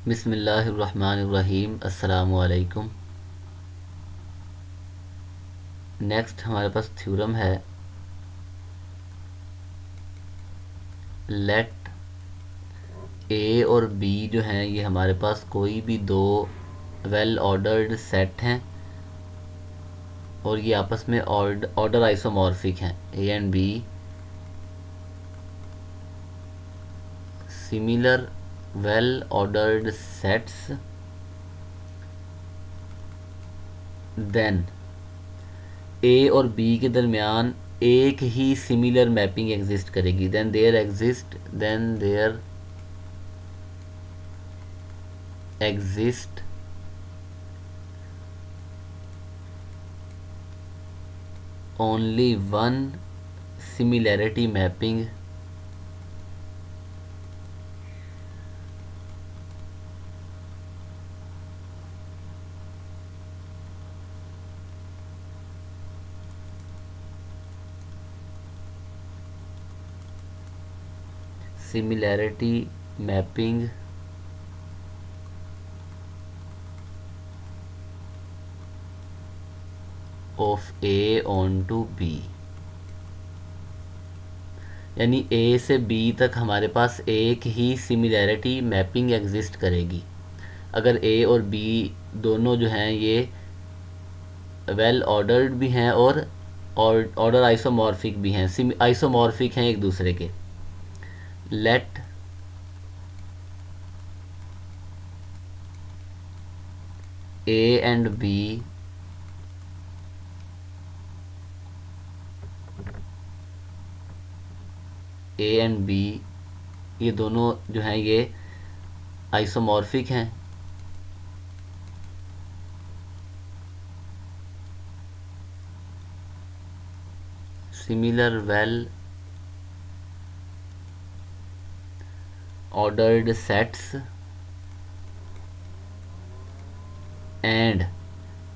बिस्मिल्लाहिर्रहमानिर्रहीम। अस्सलामु अलैकुम। नेक्स्ट हमारे पास थ्योरम है लेट ए और बी जो हैं ये हमारे पास कोई भी दो वेल ऑर्डर्ड सेट हैं और ये आपस में ऑर्डर आइसोमॉर्फिक हैं। A and B similar well ordered sets, then A और बी के दरमियान एक ही सिमिलर मैपिंग एग्जिस्ट करेगी। Then there exist only one similarity mapping of A on to B, यानी ए से बी तक हमारे पास एक ही सिमिलैरिटी मैपिंग एग्जिस्ट करेगी अगर ए और बी दोनों जो हैं ये वेल ऑर्डर्ड भी हैं और ऑर्डर आइसोमॉर्फिक भी हैं, आइसोमॉर्फिक हैं एक दूसरे के। लेट ए एंड बी ये दोनों जो हैं ये आइसोमॉर्फिक हैं। Similar well ordered sets and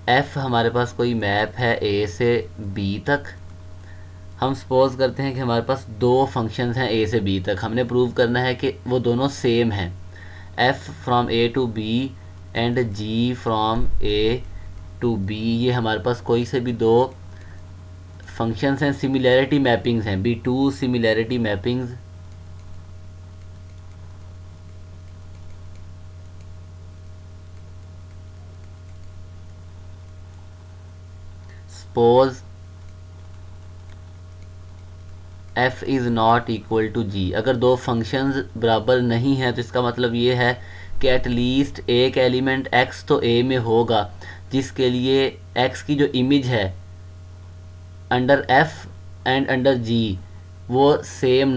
F हमारे पास कोई मैप है ए से बी तक। हम सपोज करते हैं कि हमारे पास दो फंक्शंस हैं ए से बी तक, हमने प्रूव करना है कि वो दोनों सेम हैं। F from A to B and G from A to B, ये हमारे पास कोई से भी दो फंक्शंस हैं, सिमिलैरिटी मैपिंग्स हैं, be two similarity mappings suppose f is not equal to G. अगर दो फंक्शंस बराबर नहीं हैं तो इसका मतलब ये है कि एटलीस्ट एक एलिमेंट x तो a में होगा जिसके लिए x की जो इमेज है under f and under g वो सेम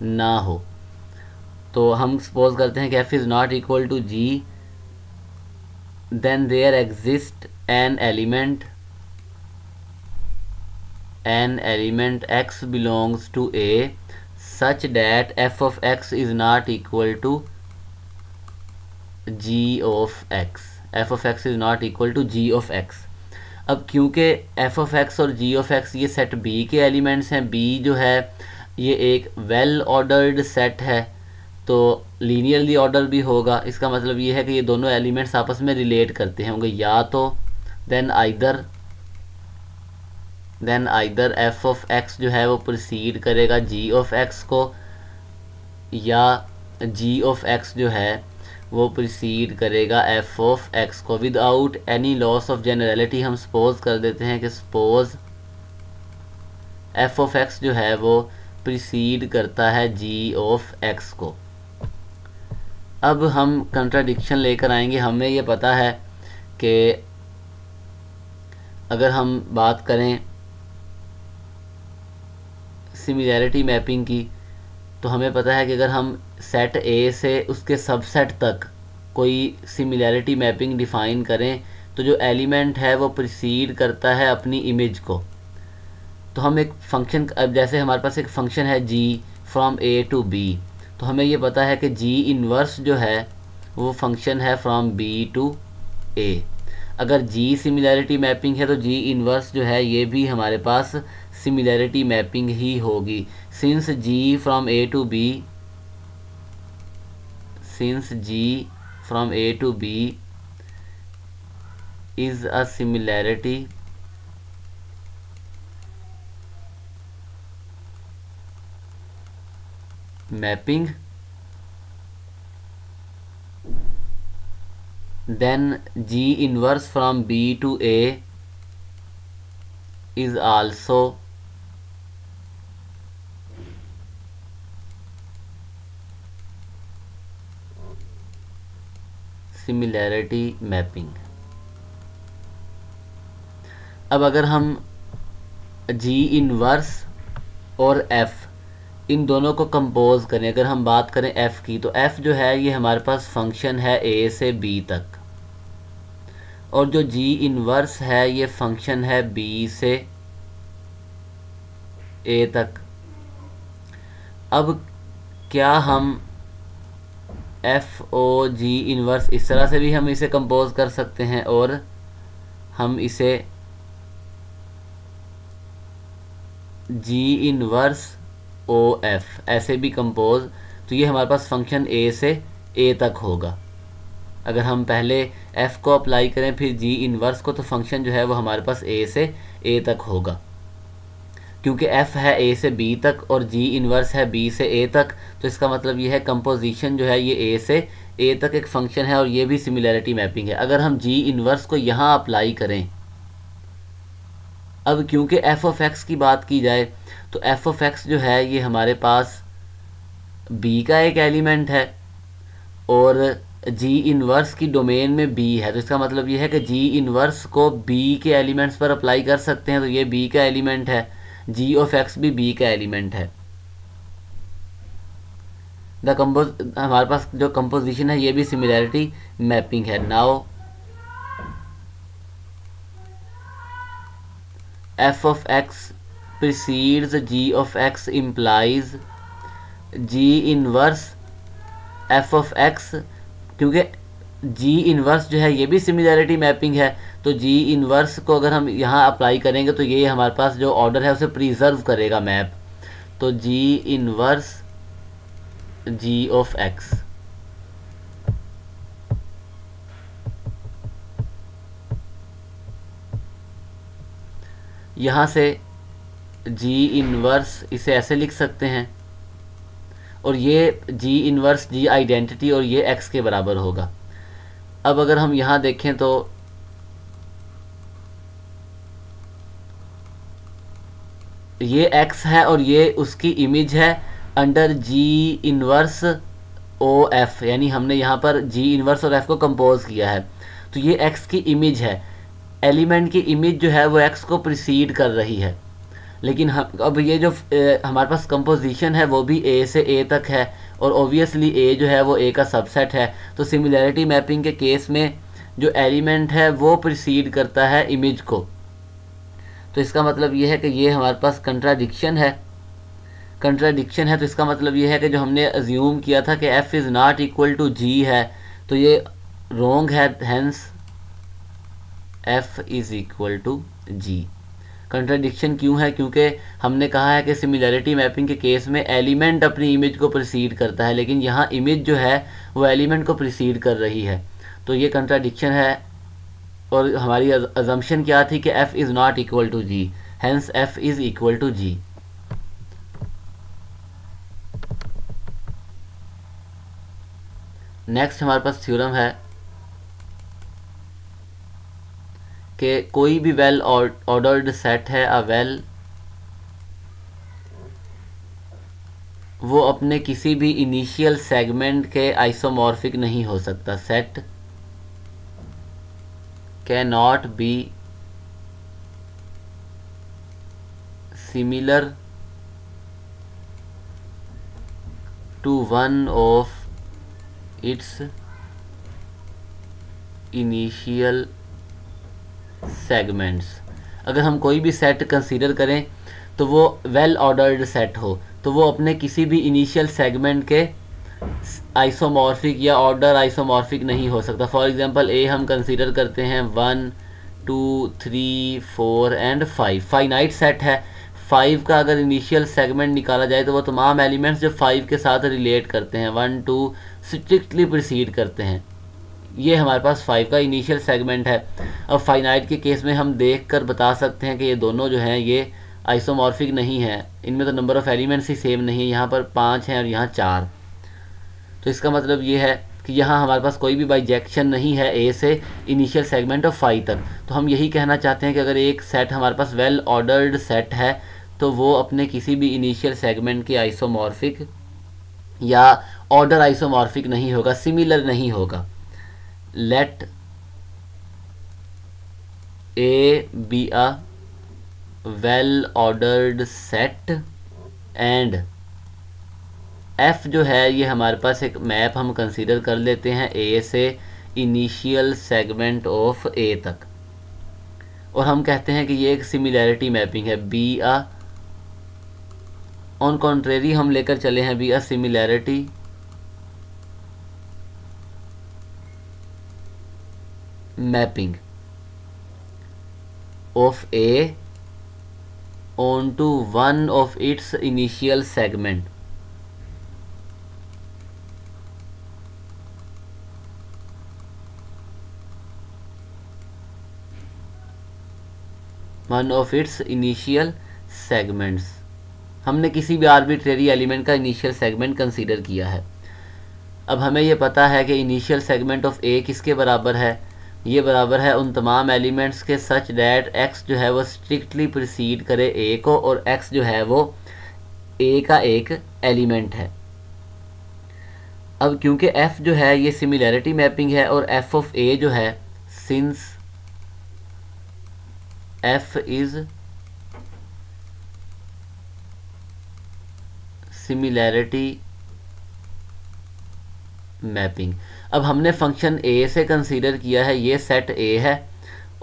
ना हो। तो हम सपोज करते हैं कि f is not equal to g, then there exist an element x belongs to A such that f of x is not equal to g of x, f of x is not equal to g of x। अब क्योंकि f of x और g of x ये set B के elements हैं, B जो है ये एक वेल ऑर्डर्ड सेट है तो लीनियरली ऑर्डर भी होगा। इसका मतलब ये है कि ये दोनों एलिमेंट्स आपस में रिलेट करते होंगे, या तो then either f of x जो है वो प्रीसीड करेगा g ऑफ x को, या g ऑफ x जो है वो प्रीसीड करेगा f ऑफ x को। Without any loss of generality हम सपोज कर देते हैं कि सपोज f ऑफ x जो है वो प्रीसीड करता है g ऑफ x को। अब हम कंट्राडिक्शन लेकर आएंगे। हमें ये पता है कि अगर हम बात करें सिमिलैरिटी मैपिंग की तो हमें पता है कि अगर हम सेट ए से उसके सबसेट तक कोई सिमिलैरिटी मैपिंग डिफ़ाइन करें तो जो एलिमेंट है वो प्रीसीड करता है अपनी इमेज को। तो हम एक फंक्शन, अब जैसे हमारे पास एक फंक्शन है g from A to B, तो हमें ये पता है कि g इन्वर्स जो है वो फंक्शन है फ्रॉम b टू a। अगर g सिमिलैरिटी मैपिंग है तो g इन्वर्स जो है ये भी हमारे पास सिमिलैरिटी मैपिंग ही होगी। Since g from a to b since G from A to B is a similarity mapping, then G inverse from B to A is also similarity mapping. अब अगर हम G इनवर्स और F इन दोनों को compose करें, अगर हम बात करें F की, तो F जो है ये हमारे पास फंक्शन है A से B तक, और जो G इनवर्स है ये फंक्शन है B से A तक। अब क्या हम एफ ओ जी इनवर्स इस तरह से भी हम इसे कंपोज कर सकते हैं, और हम इसे जी इनवर्स ओ एफ ऐसे भी कंपोज, तो ये हमारे पास फंक्शन ए से ए तक होगा। अगर हम पहले एफ को अप्लाई करें फिर जी इनवर्स को, तो फंक्शन जो है वो हमारे पास ए से ए तक होगा। क्योंकि f है a से b तक और g इनवर्स है b से a तक, तो इसका मतलब ये है कंपोजिशन जो है ये a से a तक एक फंक्शन है, और ये भी सिमिलैरिटी मैपिंग है। अगर हम g इनवर्स को यहाँ अप्लाई करें, अब क्योंकि f ऑफ x की बात की जाए तो f ऑफ x जो है ये हमारे पास b का एक एलिमेंट है, और g इनवर्स की डोमेन में b है, तो इसका मतलब ये है कि g इनवर्स को b के एलिमेंट्स पर अप्लाई कर सकते हैं, तो ये b का एलिमेंट है, g ऑफ x भी b का एलिमेंट है। हमारे पास जो कंपोजिशन है ये भी सिमिलैरिटी मैपिंग है। Now f of x precedes g of x implies g inverse f of x, क्योंकि g इनवर्स जो है ये भी सिमिलैरिटी मैपिंग है, तो g इनवर्स को अगर हम यहाँ अप्लाई करेंगे तो ये हमारे पास जो ऑर्डर है उसे प्रिजर्व करेगा मैप, तो g inverse g of x। यहाँ से g इनवर्स इसे ऐसे लिख सकते हैं, और ये g इनवर्स g आइडेंटिटी और ये x के बराबर होगा। अब अगर हम यहाँ देखें तो ये x है और ये उसकी इमेज है under g inverse O F, यानी हमने यहाँ पर g इनवर्स और f को कंपोज किया है, तो ये x की इमेज है। एलिमेंट की इमेज जो है वो x को प्रिसीड कर रही है, लेकिन हम अब ये जो हमारे पास कंपोजिशन है वो भी a से a तक है, और ओबियसली a जो है वो a का सबसेट है, तो सिमिलैरिटी मैपिंग के केस में जो एलिमेंट है वो प्रिसीड करता है इमेज को। तो इसका मतलब ये है कि ये हमारे पास कंट्राडिक्शन है, तो इसका मतलब ये है कि जो हमने अज्यूम किया था कि f is not equal to g है, तो ये रॉन्ग है, hence f is equal to g। Contradiction क्यों है? क्योंकि हमने कहा है कि सिमिलैरिटी मैपिंग के केस में एलिमेंट अपनी इमेज को प्रिसीड करता है, लेकिन यहाँ इमेज जो है वो एलिमेंट को प्रिसीड कर रही है, तो ये कंट्राडिक्शन है। और हमारी अजम्पशन क्या थी कि f is not equal to g, hence f is equal to g। Next हमारे पास थ्योरम है कि कोई भी वेल ऑर्डर्ड सेट है वो अपने किसी भी इनिशियल सेगमेंट के आइसोमॉर्फिक नहीं हो सकता। Set can not be similar to one of its initial segments. अगर हम कोई भी सेट कंसीडर करें तो वो वेल ऑर्डर्ड सेट हो, तो वो अपने किसी भी इनिशियल सेगमेंट के आइसोमॉर्फिक या ऑर्डर आइसोमॉर्फिक नहीं हो सकता। फॉर एग्जांपल ए हम कंसीडर करते हैं 1 2 3 4 एंड 5, फाइनाइट सेट है। 5 का अगर इनिशियल सेगमेंट निकाला जाए तो वो तमाम एलिमेंट्स जो 5 के साथ रिलेट करते हैं, 1 2 स्ट्रिक्टली प्रिसीड करते हैं, ये हमारे पास 5 का इनिशियल सेगमेंट है। अब फाइनाइट के केस में हम देख कर बता सकते हैं कि ये दोनों जो हैं ये आइसोमॉर्फिक नहीं है, इनमें तो number of elements he same नहीं है, यहाँ पर 5 हैं और यहाँ 4। तो इसका मतलब ये है कि यहाँ हमारे पास कोई भी बाइजेक्शन नहीं है ए से इनिशियल सेगमेंट ऑफ 5 तक। तो हम यही कहना चाहते हैं कि अगर एक सेट हमारे पास वेल ऑर्डर्ड सेट है तो वो अपने किसी भी इनिशियल सेगमेंट के आइसोमॉर्फिक या ऑर्डर आइसोमॉर्फिक नहीं होगा, सिमिलर नहीं होगा। Let A be a well ordered set and F जो है ये हमारे पास एक मैप हम कंसीडर कर लेते हैं ए से इनिशियल सेगमेंट ऑफ ए तक, और हम कहते हैं कि ये एक सिमिलैरिटी मैपिंग है। बी अ ऑन कॉन्ट्रेरी हम लेकर चले हैं be a similarity mapping of A on to one of its initial segment. One of its initial segments, हमने किसी भी आर्बिट्रेरी एलिमेंट का इनिशियल सेगमेंट कंसीडर किया है। अब हमें ये पता है कि इनिशियल सेगमेंट ऑफ ए किसके बराबर है, ये बराबर है उन तमाम एलिमेंट्स के सच डैट एक्स जो है वो स्ट्रिक्टली प्रिसीड करे ए को, और एक्स जो है वो ए का एक एलिमेंट है। अब क्योंकि एफ जो है ये सिमिलैरिटी मैपिंग है और एफ ऑफ ए जो है, since F is similarity mapping. अब हमने फंक्शन A से कंसीडर किया है, ये सेट A है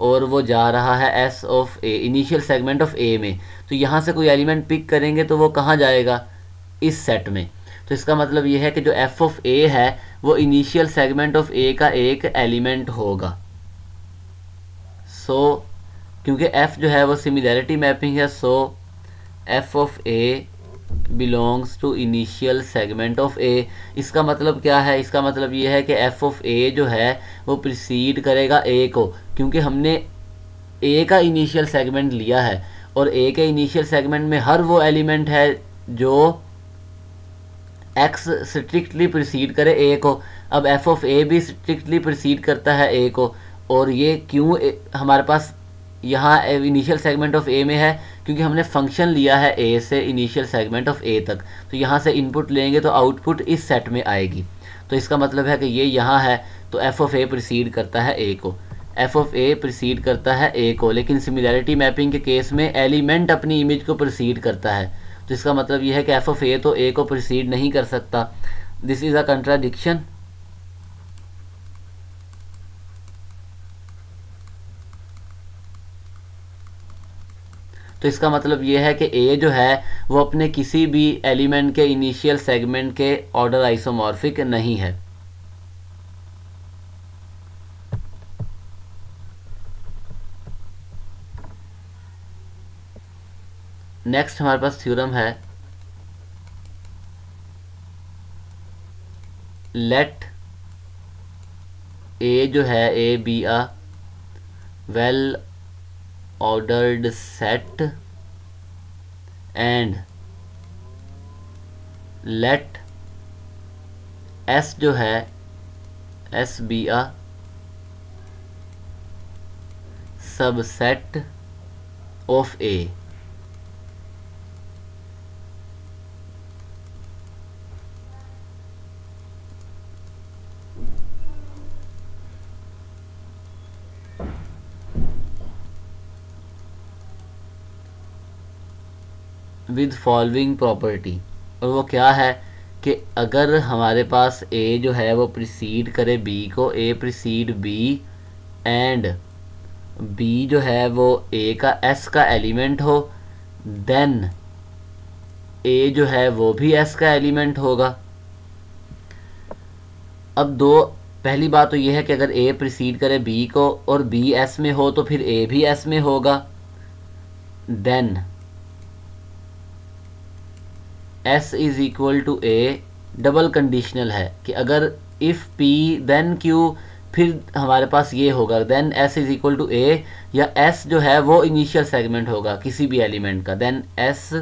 और वो जा रहा है S of A initial segment of A में, तो यहाँ से कोई एलिमेंट पिक करेंगे तो वो कहाँ जाएगा, इस सेट में। तो इसका मतलब ये है कि जो F ऑफ A है वो इनिशियल सेगमेंट ऑफ A का एक एलिमेंट होगा। सो क्योंकि f जो है वो सिमिलैरिटी मैपिंग है, so f of a belongs to initial segment of a। इसका मतलब क्या है, इसका मतलब ये है कि f ऑफ a जो है वो प्रिसीड करेगा a को, क्योंकि हमने a का इनिशियल सेगमेंट लिया है और a के इनिशियल सेगमेंट में हर वो एलिमेंट है जो x स्ट्रिक्टली प्रिसीड करे a को। अब f ऑफ a भी स्ट्रिक्टली प्रिसीड करता है a को, और ये क्यों हमारे पास यहाँ इनिशियल सेगमेंट ऑफ ए में है, क्योंकि हमने फंक्शन लिया है ए से इनिशियल सेगमेंट ऑफ ए तक। तो यहाँ से इनपुट लेंगे तो आउटपुट इस सेट में आएगी। तो इसका मतलब है कि ये यहाँ है तो एफ ऑफ ए प्रिसीड करता है ए को, एफ ऑफ ए प्रिसीड करता है ए को, लेकिन सिमिलैरिटी मैपिंग के केस में एलिमेंट अपनी इमेज को प्रिसीड करता है। तो इसका मतलब ये है कि एफ ऑफ ए तो ए को प्रिसीड नहीं कर सकता। This is a contradiction. तो इसका मतलब ये है कि ए जो है वो अपने किसी भी एलिमेंट के इनिशियल सेगमेंट के ऑर्डर आइसोमॉर्फिक नहीं है। नेक्स्ट हमारे पास थ्योरम है, लेट ए जो है ए be a well ordered set and let S जो है S be a subset of A। With following property, और वो क्या है कि अगर हमारे पास ए जो है वो प्रिसीड करे बी को, ए प्रिसीड बी एंड बी जो है वो ए का एस का एलिमेंट हो, देन ए जो है वो भी एस का एलिमेंट होगा। अब दो, पहली बात तो ये है कि अगर ए प्रिसीड करे बी को और बी एस में हो तो फिर ए भी एस में होगा। Then S is equal to A double conditional है कि अगर इफ़ पी देन क्यू, फिर हमारे पास ये होगा then S is equal to A, या एस जो है वो इनिशियल सेगमेंट होगा किसी भी एलिमेंट का, then S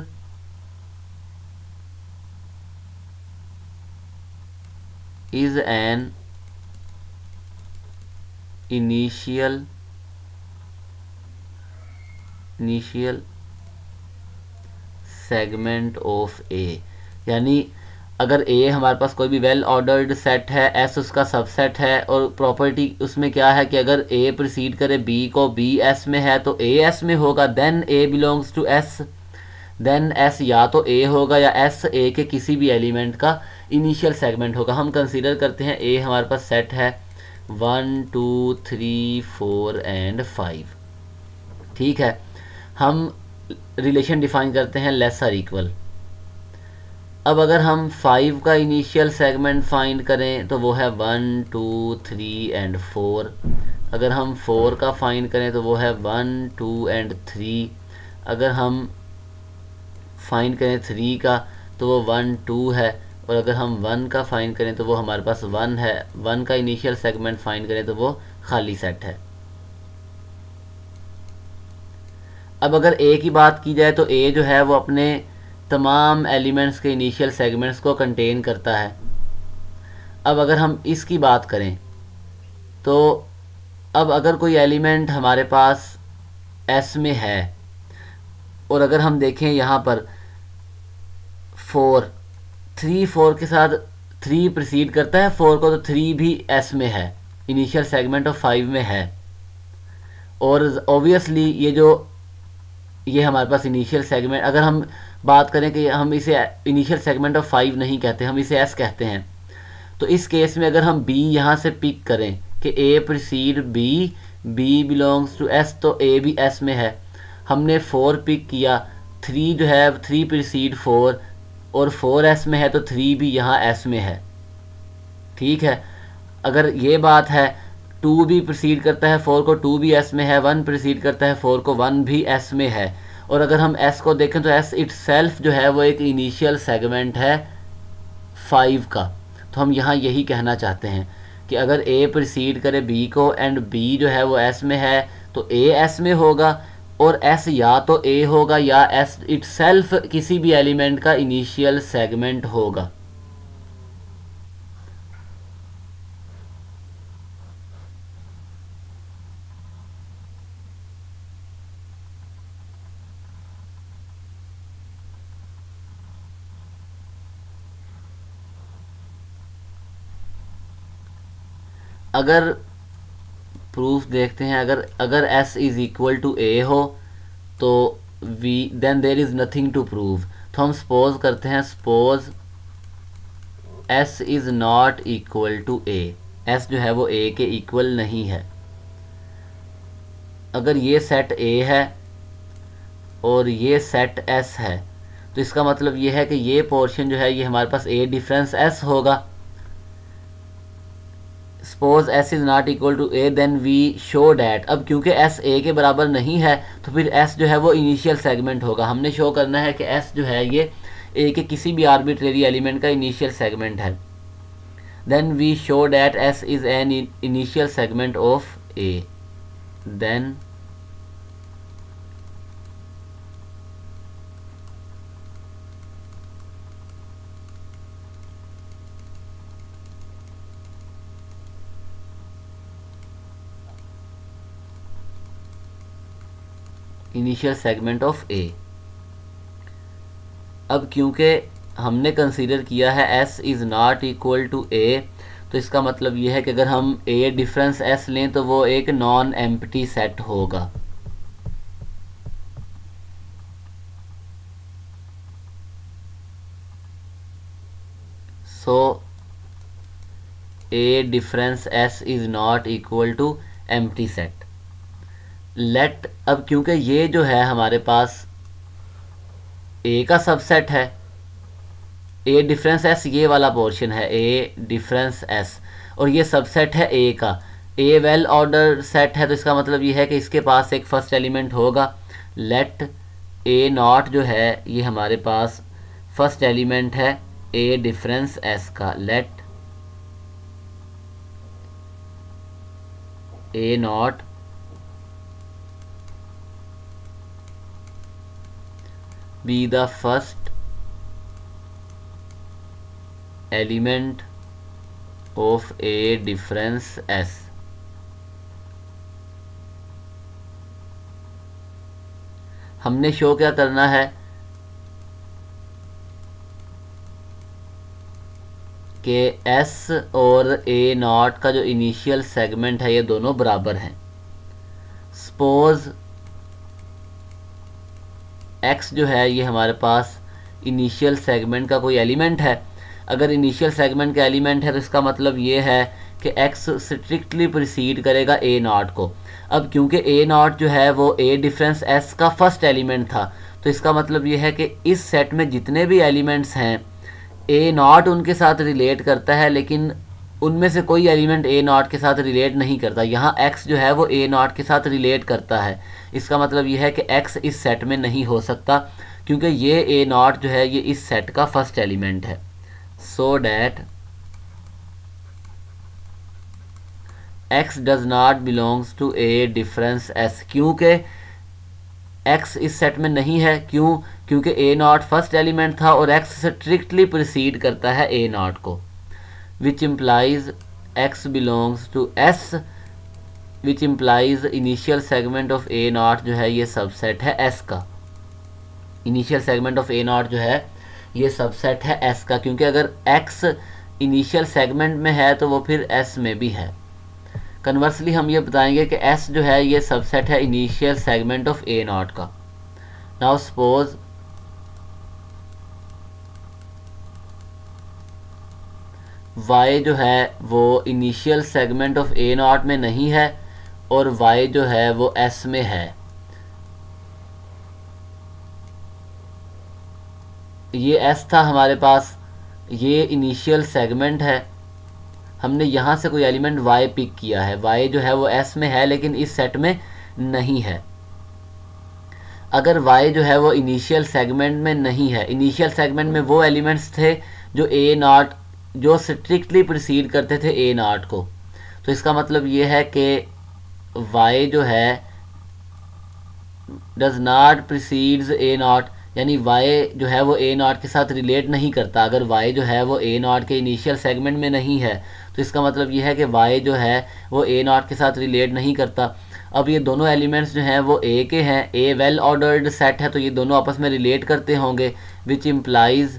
is an initial segment of A. यानी अगर ए हमारे पास कोई भी वेल ऑर्डर्ड सेट है, एस उसका सबसेट है, और प्रॉपर्टी उसमें क्या है कि अगर ए प्रीसीड करे बी को, बी एस में है तो ए एस में होगा, then A belongs to S, then S या तो ए होगा या एस ए के किसी भी एलिमेंट का इनिशियल सेगमेंट होगा। हम कंसीडर करते हैं ए हमारे पास सेट है 1 2 3 4 एंड 5, ठीक है। हम रिलेशन डिफाइन करते हैं लेस आर इक्वल। अब अगर हम 5 का इनिशियल सेगमेंट फाइंड करें तो वो है 1 2 3 एंड 4। अगर हम 4 का फाइंड करें तो वो है 1 2 एंड 3। अगर हम फाइंड करें 3 का तो वो 1 2 है, और अगर हम 1 का फाइंड करें तो वो हमारे पास 1 है। 1 का इनिशियल सेगमेंट फाइंड करें तो वो खाली सेट है। अब अगर ए की बात की जाए तो ए जो है वो अपने तमाम एलिमेंट्स के इनिशियल सेगमेंट्स को कंटेन करता है। अब अगर हम इसकी बात करें तो अब अगर कोई एलिमेंट हमारे पास एस में है, और अगर हम देखें यहाँ पर 4 3 4 के साथ 3 प्रीसीड करता है 4 को, तो 3 भी एस में है, इनिशियल सेगमेंट ऑफ 5 में है। और ऑब्वियसली ये हमारे पास इनिशियल सेगमेंट, अगर हम बात करें कि हम इसे इनिशियल सेगमेंट ऑफ 5 नहीं कहते, हम इसे एस कहते हैं, तो इस केस में अगर हम बी यहाँ से पिक करें कि A precede B, B belongs to S, तो ए भी एस में है। हमने 4 पिक किया, 3 जो है 3 प्रीसीड 4, और 4 एस में है तो 3 भी यहाँ एस में है, ठीक है। अगर ये बात है 2 भी प्रीसीड करता है 4 को, 2 भी एस में है, 1 प्रीसीड करता है 4 को, 1 भी एस में है। और अगर हम एस को देखें तो एस इटसेल्फ जो है वो एक इनिशियल सेगमेंट है 5 का। तो हम यहाँ यही कहना चाहते हैं कि अगर ए प्रीसीड करे बी को एंड बी जो है वो एस में है तो ए एस में होगा, और एस या तो ए होगा या एस इटसेल्फ किसी भी एलिमेंट का इनिशियल सेगमेंट होगा। अगर प्रूफ देखते हैं, अगर s is equal to A हो तो we then there is nothing to prove. तो हम सपोज करते हैं, suppose s is not equal to A, s जो है वो a के इक्वल नहीं है। अगर ये सेट a है और ये सेट s है तो इसका मतलब ये है कि ये पोर्शन जो है ये हमारे पास a डिफरेंस s होगा। Suppose s is not equal to A, then we show that, अब क्योंकि s a के बराबर नहीं है तो फिर s जो है वो इनिशियल सेगमेंट होगा। हमने शो करना है कि s जो है ये a के किसी भी आर्बिट्रेरी एलिमेंट का इनिशियल सेगमेंट है। Then we show that s is an initial segment of a, then initial segment of A. अब क्योंकि हमने कंसीडर किया है s is not equal to a, तो इसका मतलब ये है कि अगर हम a डिफरेंस s लें तो वो एक नॉन एम्प्टी सेट होगा। So a difference s is not equal to empty set. Let, अब क्योंकि ये जो है हमारे पास a का सबसेट है, a डिफरेंस s ये वाला पोर्शन है a डिफरेंस s, और ये सबसेट है a का। a वेल ऑर्डर सेट है तो इसका मतलब ये है कि इसके पास एक फर्स्ट एलिमेंट होगा। लेट a नॉट जो है ये हमारे पास फर्स्ट एलिमेंट है ए डिफरेंस एस का, let A naught be the first element of A difference S. हमने शो क्या करना है कि एस और ए नॉट का जो इनिशियल सेगमेंट है ये दोनों बराबर हैं। सपोज एक्स जो है ये हमारे पास इनिशियल सेगमेंट का कोई एलिमेंट है। अगर इनिशियल सेगमेंट का एलिमेंट है तो इसका मतलब ये है कि एक्स स्ट्रिक्टली प्रिसीड करेगा ए नॉट को। अब क्योंकि ए नॉट जो है वो ए डिफरेंस एस का फर्स्ट एलिमेंट था, तो इसका मतलब ये है कि इस सेट में जितने भी एलिमेंट्स हैं ए नॉट उनके साथ रिलेट करता है, लेकिन उनमें से कोई एलिमेंट ए नॉट के साथ रिलेट नहीं करता। यहाँ एक्स जो है वो ए नॉट के साथ रिलेट करता है। इसका मतलब ये है कि एक्स इस सेट में नहीं हो सकता, क्योंकि ये ए नॉट जो है ये इस सेट का फर्स्ट एलिमेंट है। So that x does not belongs to a difference s, क्योंकि x इस सेट में नहीं है। क्यों? क्योंकि a नॉट फर्स्ट एलिमेंट था और x स्ट्रिक्टली प्रिसीड करता है a नॉट को, which implies x belongs to s, which implies initial segment of a naught जो है ये सबसेट है s का। Initial segment of a naught जो है ये सबसेट है s का, क्योंकि अगर x इनिशियल सेगमेंट में है तो वो फिर s में भी है। कन्वर्सली हम ये बताएंगे कि S जो है ये सबसेट है initial segment of A not का। नाउ सपोज Y जो है वो initial segment of A not में नहीं है और Y जो है वो S में है। ये S था हमारे पास, ये इनिशियल सेगमेंट है। हमने यहाँ से कोई एलिमेंट y पिक किया है, y जो है वो s में है लेकिन इस सेट में नहीं है। अगर y जो है वो इनिशियल सेगमेंट में नहीं है, इनिशियल सेगमेंट में वो एलिमेंट्स थे जो a नॉट जो स्ट्रिक्टली प्रिसीड करते थे a नॉट को, तो इसका मतलब ये है कि y जो है does not precedes a not, यानी y जो है वो a नॉट के साथ रिलेट नहीं करता। अगर y जो है वो a नॉट के इनिशियल सेगमेंट में नहीं है तो इसका मतलब ये है कि y जो है वो a नॉट के साथ रिलेट नहीं करता। अब ये दोनों एलिमेंट्स जो हैं वो a के हैं, a वेल ऑर्डर्ड सेट है तो ये दोनों आपस में रिलेट करते होंगे, which implies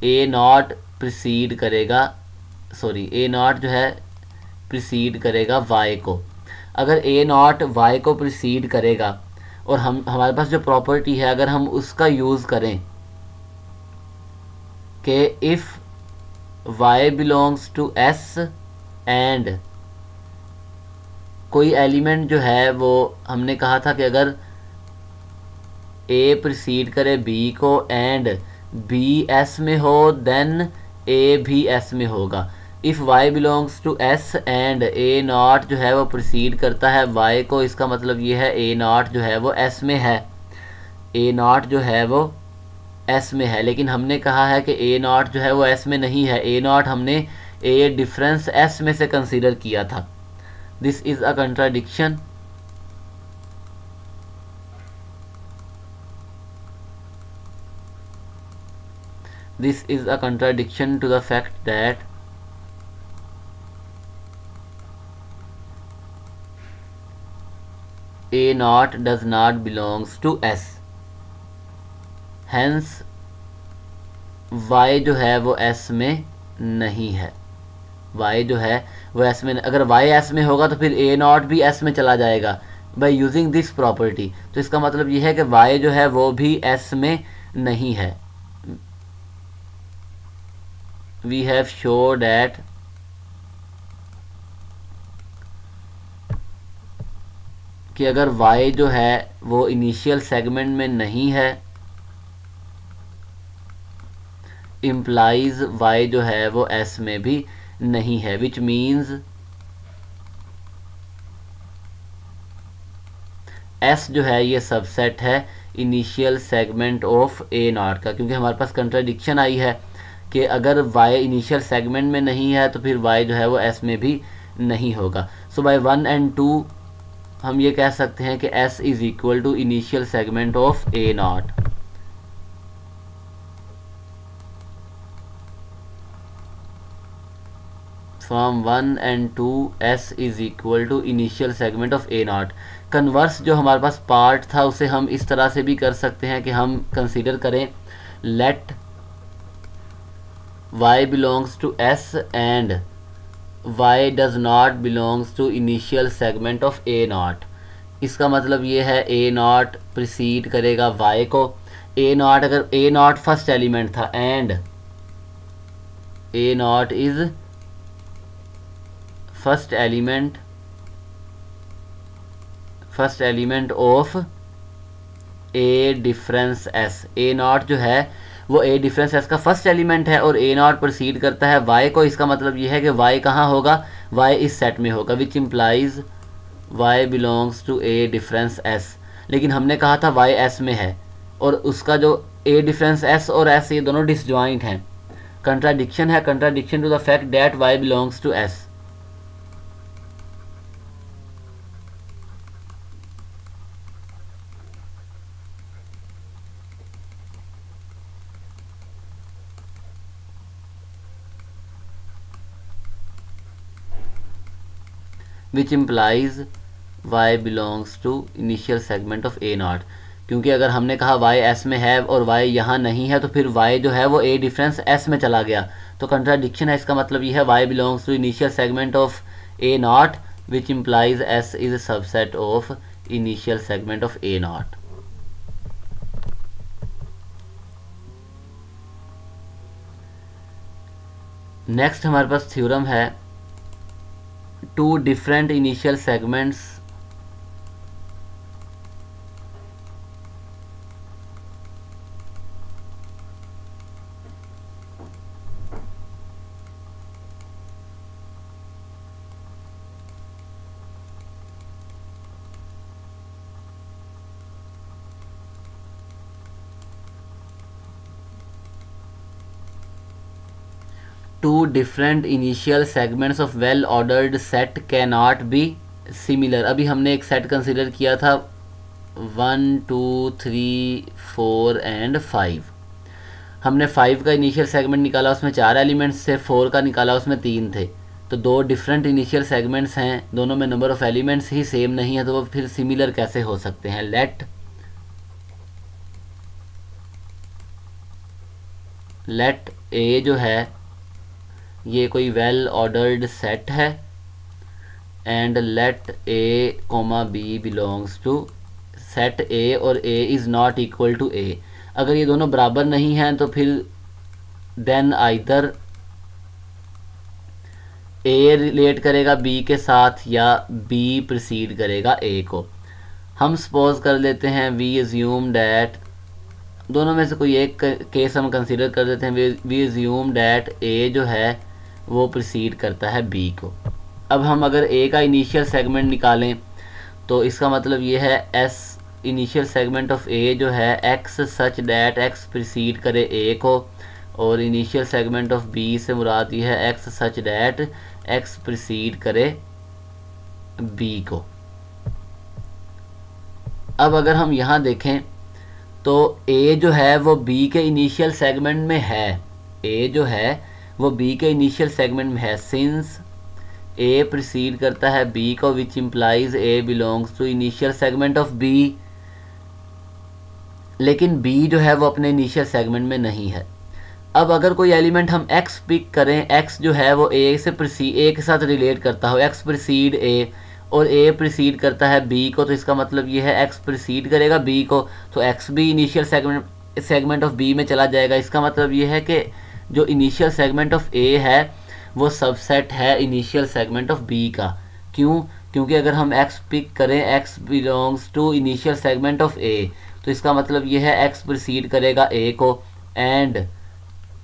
a not precede करेगा, सॉरी a नॉट जो है प्रिसीड करेगा y को। अगर a नॉट y को प्रिसीड करेगा और हमारे पास जो प्रॉपर्टी है अगर हम उसका यूज़ करें कि if y belongs to s and कोई एलिमेंट जो है वो हमने कहा था कि अगर a प्रिसीड करे b को एंड b s में हो देन a भी s में होगा। If y belongs to s and a naught जो है वो प्रिसीड करता है y को, इसका मतलब ये है a नॉट जो है वो s में है, a नॉट जो है वो s में है। लेकिन हमने कहा है कि a नॉट जो है वो s में नहीं है, a नॉट हमने a डिफरेंस s में से कंसीडर किया था। This is a contradiction. This is a contradiction to the fact that a naught does not belongs to s, hence y जो है वो s में नहीं है। y जो है वो s में, अगर y s में होगा तो फिर a नॉट भी s में चला जाएगा बाय यूजिंग दिस प्रॉपर्टी। तो इसका मतलब ये है कि y जो है वो भी s में नहीं है। वी हैव शो डैट कि अगर y जो है वो इनिशियल सेगमेंट में नहीं है, इम्प्लाइज y जो है वो s में भी नहीं है, विच मीन्स एस जो है ये सबसेट है initial segment of A not का, क्योंकि हमारे पास कंट्राडिक्शन आई है कि अगर वाई इनिशियल सेगमेंट में नहीं है तो फिर वाई जो है वो एस में भी नहीं होगा। सो बाय 1 and 2 हम ये कह सकते हैं कि S is equal to initial segment of A naught. From 1 and 2 S is equal to initial segment of A naught. Converse जो हमारे पास पार्ट था उसे हम इस तरह से भी कर सकते हैं कि हम कंसीडर करें late y belongs to s and y does not belongs to initial segment of a naught। इसका मतलब ये है a naught प्रिसीड करेगा y को। a naught अगर a naught फर्स्ट एलिमेंट था and a naught is first element of a difference s। a naught जो है वो a डिफरेंस s का फर्स्ट एलिमेंट है और a नॉट प्रोसीड करता है y को। इसका मतलब ये है कि y कहाँ होगा, y इस सेट में होगा, which implies y belongs to a difference s। लेकिन हमने कहा था y s में है और उसका जो a डिफरेंस s और s ये दोनों डिसजॉइंट हैं। कंट्राडिक्शन है, contradiction to the fact that y belongs to s। Which implies y belongs to initial segment of a naught. क्योंकि अगर हमने कहा y s में है और y यहाँ नहीं है तो फिर y जो है वो a डिफरेंस s में चला गया, तो कंट्राडिक्शन है। इसका मतलब ये है y belongs to initial segment of a naught which implies s is subset of initial segment of a naught. Next हमारे पास थ्योरम है two different initial segments two different initial segments of well ordered set cannot be similar। अभी हमने एक set consider किया था 1 2 3 4 and 5। हमने 5 का इनिशियल सेगमेंट निकाला, उसमें 4 एलिमेंट्स थे, 4 का निकाला उसमें 3 थे। तो दो डिफरेंट इनिशियल सेगमेंट्स हैं, दोनों में number of elements he same नहीं है, तो वो फिर सिमिलर कैसे हो सकते हैं। लेट ए जो है ये कोई वेल ऑर्डर्ड सेट है and let A comma B belongs to set A और A is not equal to A. अगर ये दोनों बराबर नहीं हैं तो फिर देन आइदर ए रिलेट करेगा बी के साथ या बी प्रिसीड करेगा ए को। हम सपोज कर लेते हैं वी अज्यूम डैट, दोनों में से कोई एक केस हम कंसीडर कर देते हैं। वी अज्यूम डैट ए जो है वो प्रिसीड करता है बी को। अब हम अगर ए का इनिशियल सेगमेंट निकालें तो इसका मतलब ये है एस इनिशियल सेगमेंट ऑफ ए जो है x such that x precede करे ए को, और इनिशियल सेगमेंट ऑफ बी से मुराद ये है x such that x precede करे बी को। अब अगर हम यहाँ देखें तो ए जो है वो बी के इनिशियल सेगमेंट में है, ए जो है वो बी के इनिशियल सेगमेंट में है। सिंस ए प्रिसीड करता है बी को which implies A belongs to initial segment of B, लेकिन बी जो है वो अपने इनिशियल सेगमेंट में नहीं है। अब अगर कोई एलिमेंट हम एक्स पिक करें, एक्स जो है वो ए के साथ रिलेट करता हो, एक्स प्रिसीड ए और ए प्रिसीड करता है बी को, तो इसका मतलब ये है एक्स प्रिसीड करेगा बी को, तो एक्स भी इनिशियल सेगमेंट ऑफ बी में चला जाएगा। इसका मतलब ये है कि जो इनिशियल सेगमेंट ऑफ ए है वो सबसेट है इनिशियल सेगमेंट ऑफ बी का। क्यों? क्योंकि अगर हम एक्स पिक करें X belongs to initial segment of A, तो इसका मतलब ये है एक्स प्रिसीड करेगा ए को एंड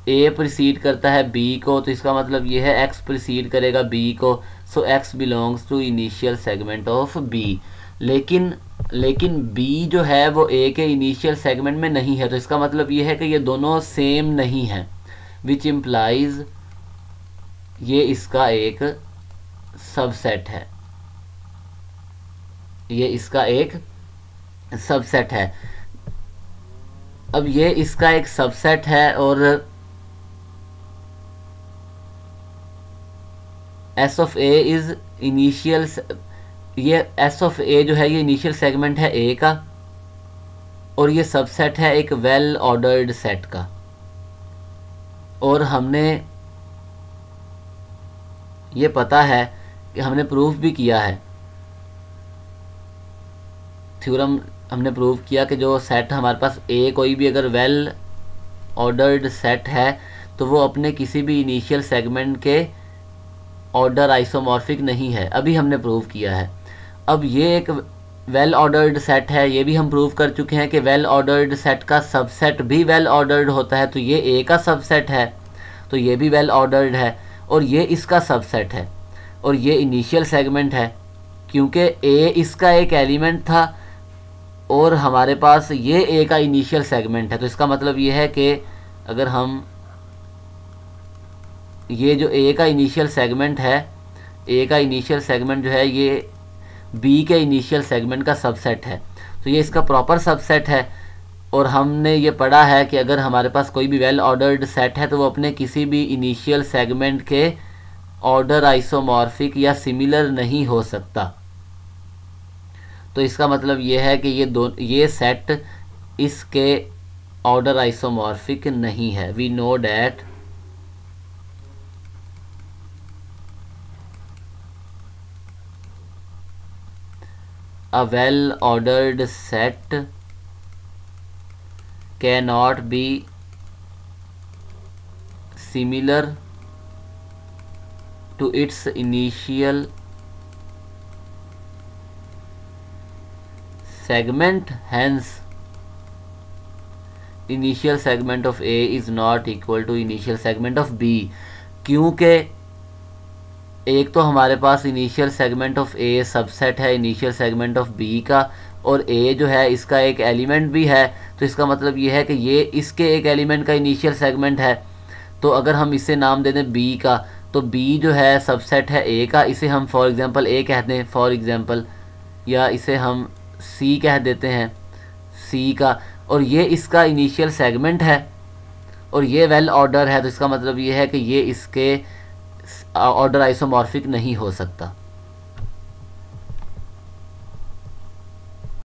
ए प्रिसीड करता है बी को, तो इसका मतलब ये है एक्स प्रिसीड करेगा बी को। So X belongs to initial segment of B. लेकिन लेकिन बी जो है वो ए के इनिशियल सेगमेंट में नहीं है, तो इसका मतलब ये है कि ये दोनों सेम नहीं हैं, विच इम्प्लाइज ये इसका एक सबसेट है, ये इसका एक सबसेट है। अब ये इसका एक सबसेट है और S of A is initial, ये एस ऑफ ए जो है ये इनिशियल सेगमेंट है ए का, और ये सबसेट है एक वेल ऑर्डर्ड सेट का। और हमने ये पता है कि हमने प्रूफ भी किया है, थ्योरम हमने प्रूव किया कि जो सेट हमारे पास ए कोई भी अगर वेल ऑर्डर्ड सेट है तो वो अपने किसी भी इनिशियल सेगमेंट के ऑर्डर आइसोमॉर्फिक नहीं है, अभी हमने प्रूव किया है। अब ये एक वेल ऑर्डर्ड सेट है, ये भी हम प्रूव कर चुके हैं कि वेल ऑर्डर्ड सेट का सबसेट भी वेल ऑर्डर्ड होता है, तो ये ए का सबसेट है तो ये भी वेल ऑर्डर्ड है, और ये इसका सबसेट है और ये इनिशियल सेगमेंट है, क्योंकि ए इसका एक एलिमेंट था और हमारे पास ये ए का इनिशियल सेगमेंट है। तो इसका मतलब ये है कि अगर हम ये जो ए का इनिशियल सेगमेंट है, ए का इनिशियल सेगमेंट जो है ये बी के इनिशियल सेगमेंट का सबसेट है, तो ये इसका प्रॉपर सबसेट है। और हमने ये पढ़ा है कि अगर हमारे पास कोई भी वेल ऑर्डर्ड सेट है तो वो अपने किसी भी इनिशियल सेगमेंट के ऑर्डर आइसोमॉर्फिक या सिमिलर नहीं हो सकता। तो इसका मतलब ये है कि ये सेट इसके ऑर्डर आइसोमॉर्फिक नहीं है। We know that a well ordered set cannot be similar to its initial segment, hence initial segment of A is not equal to initial segment of B। क्योंकि एक तो हमारे पास initial segment of A subset है initial segment of B का, और ए जो है इसका एक एलिमेंट भी है, तो इसका मतलब ये है कि ये इसके एक एलिमेंट का इनिशियल सेगमेंट है। तो अगर हम इसे नाम दे दें बी का, तो बी जो है सबसेट है ए का, इसे हम फॉर एग्जांपल ए कह दें फॉर एग्जांपल, या इसे हम सी कह देते हैं सी का, और ये इसका इनिशियल सेगमेंट है और ये वेल ऑर्डर है। तो इसका मतलब ये है कि ये इसके ऑर्डर आइसोमॉर्फिक नहीं हो सकता।